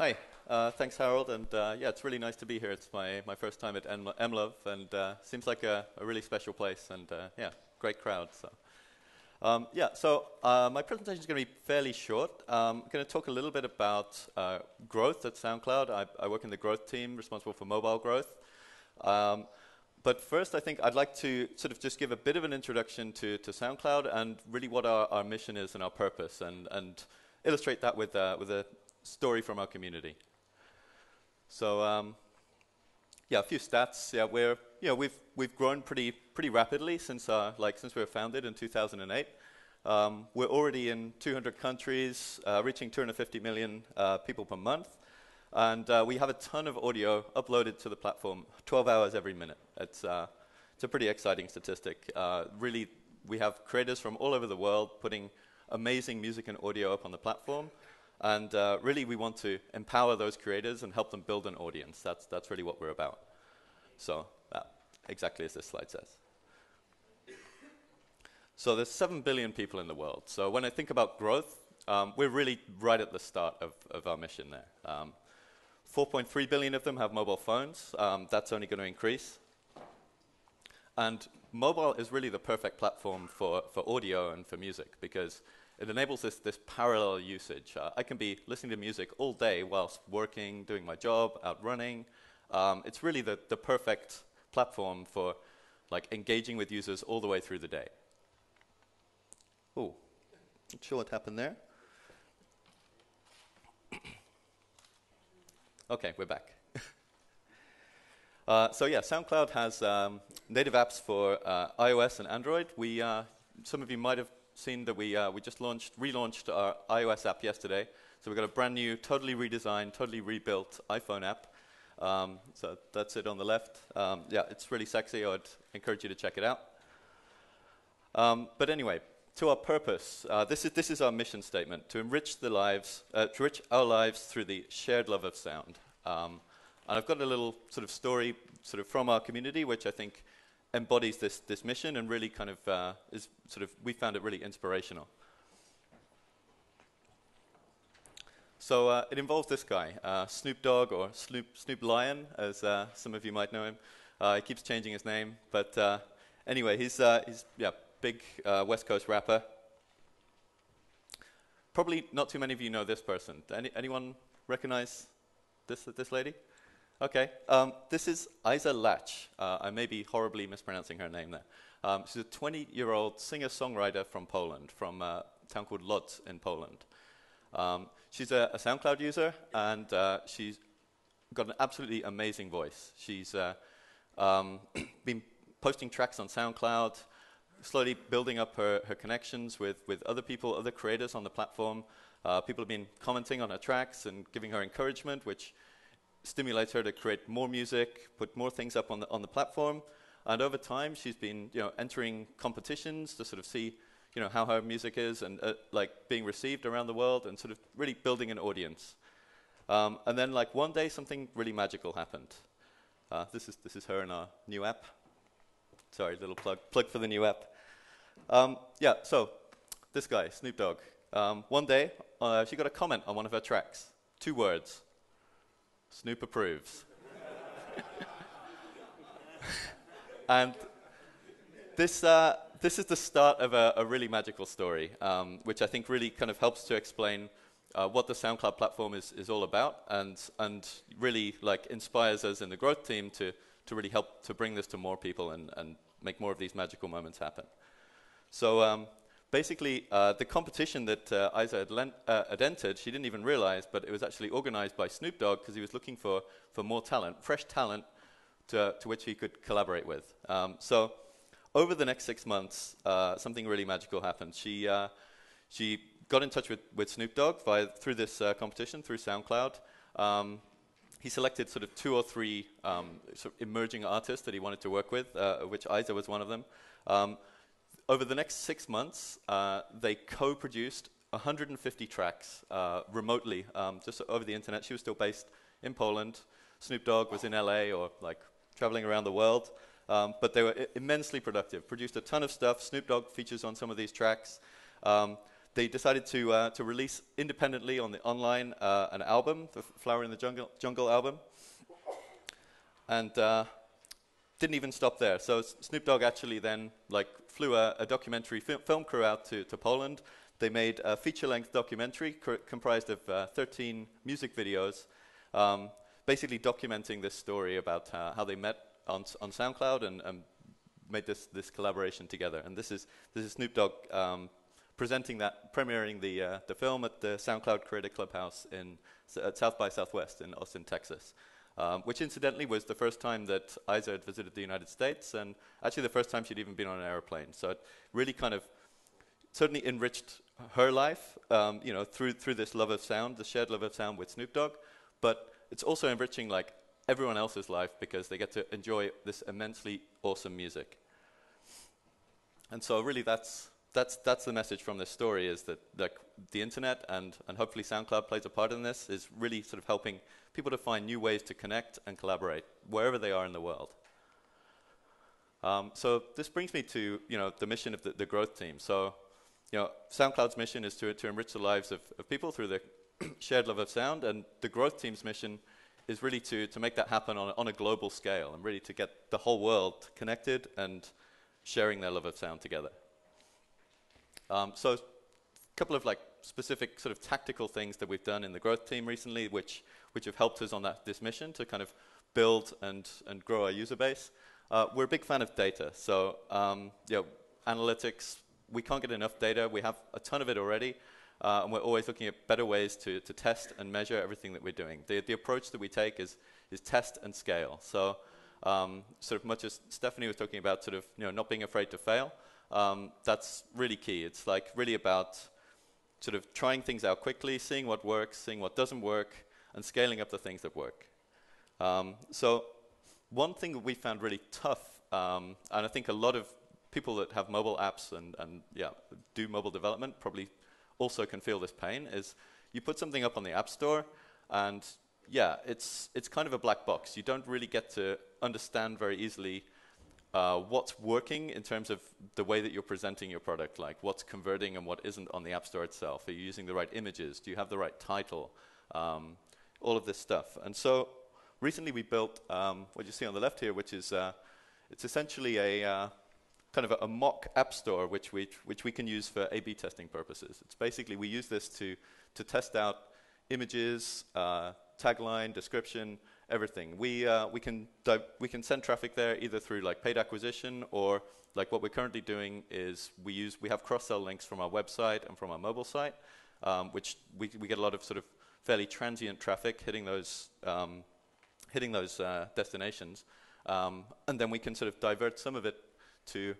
Hi, thanks Harold, and yeah, it's really nice to be here. It's my first time at MLOVE, and seems like a really special place, and yeah, great crowd. So yeah, so my presentation is going to be fairly short. I'm going to talk a little bit about growth at SoundCloud. I work in the growth team responsible for mobile growth. But first, I think I'd like to sort of just give a bit of an introduction to SoundCloud and really what our mission is and our purpose, and illustrate that with a story from our community. So yeah, a few stats. Yeah, we've grown pretty rapidly since we were founded in 2008. We're already in 200 countries, reaching 250 million people per month. And we have a ton of audio uploaded to the platform 12 hours every minute. It's a pretty exciting statistic. Really, we have creators from all over the world putting amazing music and audio up on the platform. And really, we want to empower those creators and help them build an audience. That's really what we're about. So exactly as this slide says. So there's 7 billion people in the world. So when I think about growth, we're really right at the start of our mission there. 4.3 billion of them have mobile phones. That's only going to increase. And mobile is really the perfect platform for audio and for music because it enables this parallel usage. I can be listening to music all day whilst working, doing my job, out running. It's really the perfect platform for like engaging with users all the way through the day. Oh, not sure what happened there. Okay, we're back. So yeah, SoundCloud has native apps for iOS and Android. Some of you might have seen that we just relaunched our iOS app yesterday. So we've got a brand new, totally redesigned, totally rebuilt iPhone app. So that's it on the left. Yeah, it's really sexy. I would encourage you to check it out. But anyway, to our purpose, this is our mission statement: to enrich our lives through the shared love of sound. And I've got a little sort of story, sort of from our community, which I think embodies this mission and really kind of we found it really inspirational. So it involves this guy, SnooDogg, or Snoop Lion, as some of you might know him. He keeps changing his name, but anyway, he's big West Coast rapper. Probably not too many of you know this person. Anyone recognize this lady? Okay, this is Isa Latch. I may be horribly mispronouncing her name there. She's a 20-year-old singer-songwriter from Poland, from a town called Lodz in Poland. She's a SoundCloud user, and she's got an absolutely amazing voice. She's been posting tracks on SoundCloud, slowly building up her connections with other people, other creators on the platform. People have been commenting on her tracks and giving her encouragement, which stimulates her to create more music, put more things up on the platform. And over time, she's been entering competitions to sort of see how her music is and like being received around the world and sort of really building an audience. And then like one day, something really magical happened. This is her in our new app. Sorry, little plug for the new app. Yeah, so this guy, SnooDogg. One day, she got a comment on one of her tracks. 2 words. Snoop approves. And this is the start of a really magical story, which I think really kind of helps to explain what the SoundCloud platform is all about, and really like inspires us in the growth team to really help to bring this to more people and make more of these magical moments happen. So basically, the competition that Isa had entered, she didn't even realize, but it was actually organized by SnooDogg because he was looking for more talent, fresh talent, to which he could collaborate with. So over the next 6 months, something really magical happened. She got in touch with SnooDogg through this competition, through SoundCloud. He selected sort of 2 or 3 sort of emerging artists that he wanted to work with, which Isa was one of them. Over the next 6 months, they co-produced 150 tracks remotely, just over the internet. She was still based in Poland. SnooDogg was in LA or like traveling around the world. But they were immensely productive, produced a ton of stuff. SnooDogg features on some of these tracks. they decided to release independently on the online an album, the Flower in the Jungle album, and didn't even stop there. So SnooDogg actually then flew a documentary film crew out to Poland. They made a feature-length documentary comprised of 13 music videos, basically documenting this story about how they met on SoundCloud and made this collaboration together. And this is SnooDogg premiering the film at the SoundCloud Creator Clubhouse at South by Southwest in Austin, Texas. Which incidentally was the first time that Isa had visited the United States, and actually the first time she'd even been on an airplane. So it really kind of certainly enriched her life, through this love of sound, the shared love of sound with SnooDogg. But it's also enriching everyone else's life because they get to enjoy this immensely awesome music. And so really that's the message from this story, is that the internet and hopefully SoundCloud plays a part in this, is really sort of helping people to find new ways to connect and collaborate wherever they are in the world. So this brings me to the mission of the growth team. So SoundCloud's mission is to enrich the lives of people through the shared love of sound, and the growth team's mission is really to make that happen on a global scale, and really to get the whole world connected and sharing their love of sound together. So a couple of specific sort of tactical things that we've done in the growth team recently, which have helped us on this mission to kind of build and grow our user base. We're a big fan of data. So analytics, we can't get enough data. We have a ton of it already. And we're always looking at better ways to test and measure everything that we're doing. The approach that we take is test and scale. So sort of much as Stephanie was talking about, sort of not being afraid to fail, that's really key. It's really about sort of trying things out quickly, seeing what works, seeing what doesn't work, and scaling up the things that work. So one thing that we found really tough, and I think a lot of people that have mobile apps and do mobile development probably also can feel this pain, is you put something up on the App Store, and it's kind of a black box. You don't really get to understand very easily what's working in terms of the way that you're presenting your product, like what's converting and what isn't on the App Store itself. Are you using the right images? Do you have the right title? All of this stuff. And so recently we built what you see on the left here, which is it's essentially a kind of a mock App Store, which we can use for A/B testing purposes. It's basically, we use this to test out images, tagline, description, everything. We can send traffic there either through paid acquisition, or what we're currently doing is we have cross-sell links from our website and from our mobile site, which we get a lot of sort of fairly transient traffic hitting those destinations, and then we can sort of divert some of it to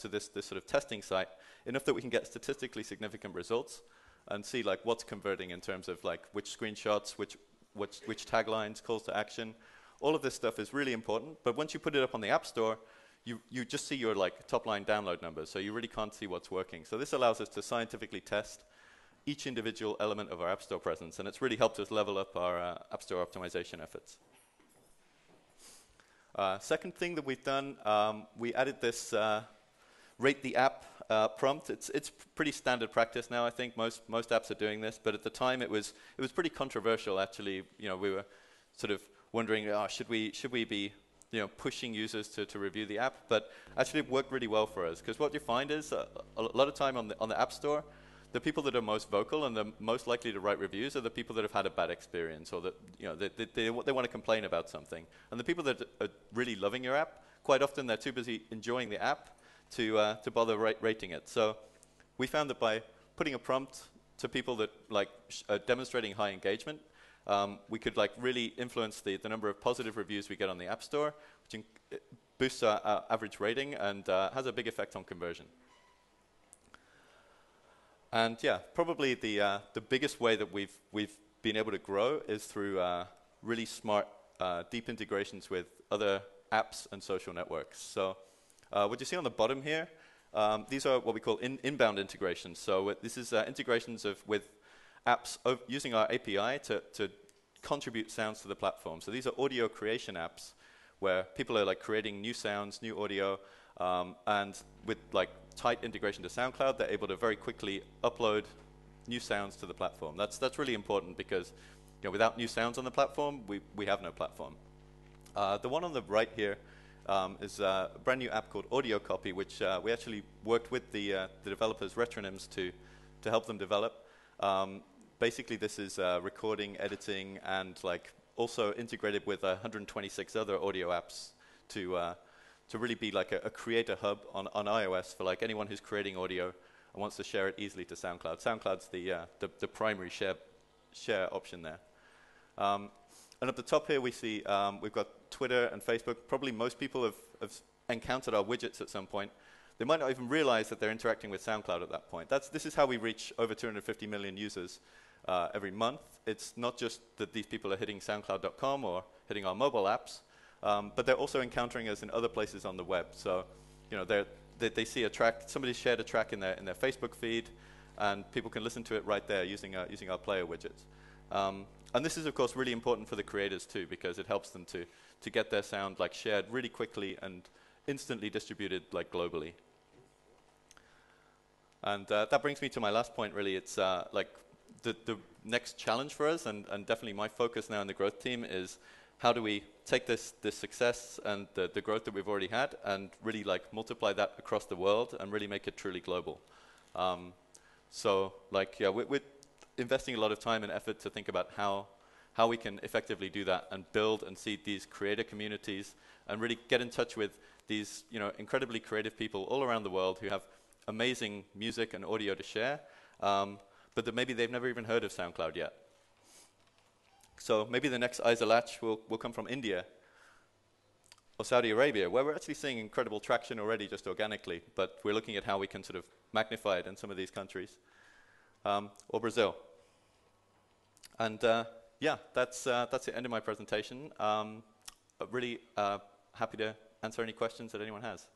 this sort of testing site, enough that we can get statistically significant results and see what's converting in terms of which screenshots, which taglines, calls to action. All of this stuff is really important, but once you put it up on the App Store, you just see your top line download numbers, so you really can't see what's working. So this allows us to scientifically test each individual element of our App Store presence, and it's really helped us level up our App Store optimization efforts. Second thing that we've done, we added this rate the app prompt. It's pretty standard practice now. I think most apps are doing this, but at the time it was pretty controversial. Actually, we were sort of wondering, should we be pushing users to review the app? But actually, it worked really well for us, because what you find is a lot of time on the App Store, the people that are most vocal and the most likely to write reviews are the people that have had a bad experience, or that they want to complain about something. And the people that are really loving your app, quite often they're too busy enjoying the app to bother rating it. So we found that by putting a prompt to people that are demonstrating high engagement, we could really influence the number of positive reviews we get on the App Store, which boosts our average rating and has a big effect on conversion. And probably the biggest way that we've been able to grow is through really smart, deep integrations with other apps and social networks. So what you see on the bottom here, these are what we call inbound integrations. So this is integrations with apps using our API to contribute sounds to the platform. So these are audio creation apps, where people are like creating new sounds, new audio, and with like tight integration to SoundCloud, they're able to very quickly upload new sounds to the platform. That's really important because without new sounds on the platform, we have no platform. The one on the right here is a brand new app called Audio Copy, which we actually worked with the developers Retronyms to help them develop. Basically, this is recording, editing, and like also integrated with 126 other audio apps to really be like a creator hub on iOS for like anyone who's creating audio and wants to share it easily to SoundCloud. SoundCloud's the primary share option there. And at the top here we see we've got Twitter and Facebook. Probably most people have encountered our widgets at some point. They might not even realize that they're interacting with SoundCloud at that point. This is how we reach over 250 million users every month. It's not just that these people are hitting SoundCloud.com or hitting our mobile apps, but they're also encountering us in other places on the web. So, they see a track, somebody shared a track in their Facebook feed, and people can listen to it right there using our player widgets. And this is, of course, really important for the creators too, because it helps them to get their sound like shared really quickly and instantly distributed like globally. And that brings me to my last point. Really, it's like the next challenge for us, and definitely my focus now in the growth team is how do we take this success and the growth that we've already had and really like multiply that across the world and really make it truly global. So like we're investing a lot of time and effort to think about how we can effectively do that and build and seed these creator communities and really get in touch with these incredibly creative people all around the world who have amazing music and audio to share, but that maybe they've never even heard of SoundCloud yet. So maybe the next Isolatch will come from India or Saudi Arabia, where we're actually seeing incredible traction already just organically, but we're looking at how we can sort of magnify it in some of these countries, or Brazil. And yeah, that's the end of my presentation. Really happy to answer any questions that anyone has.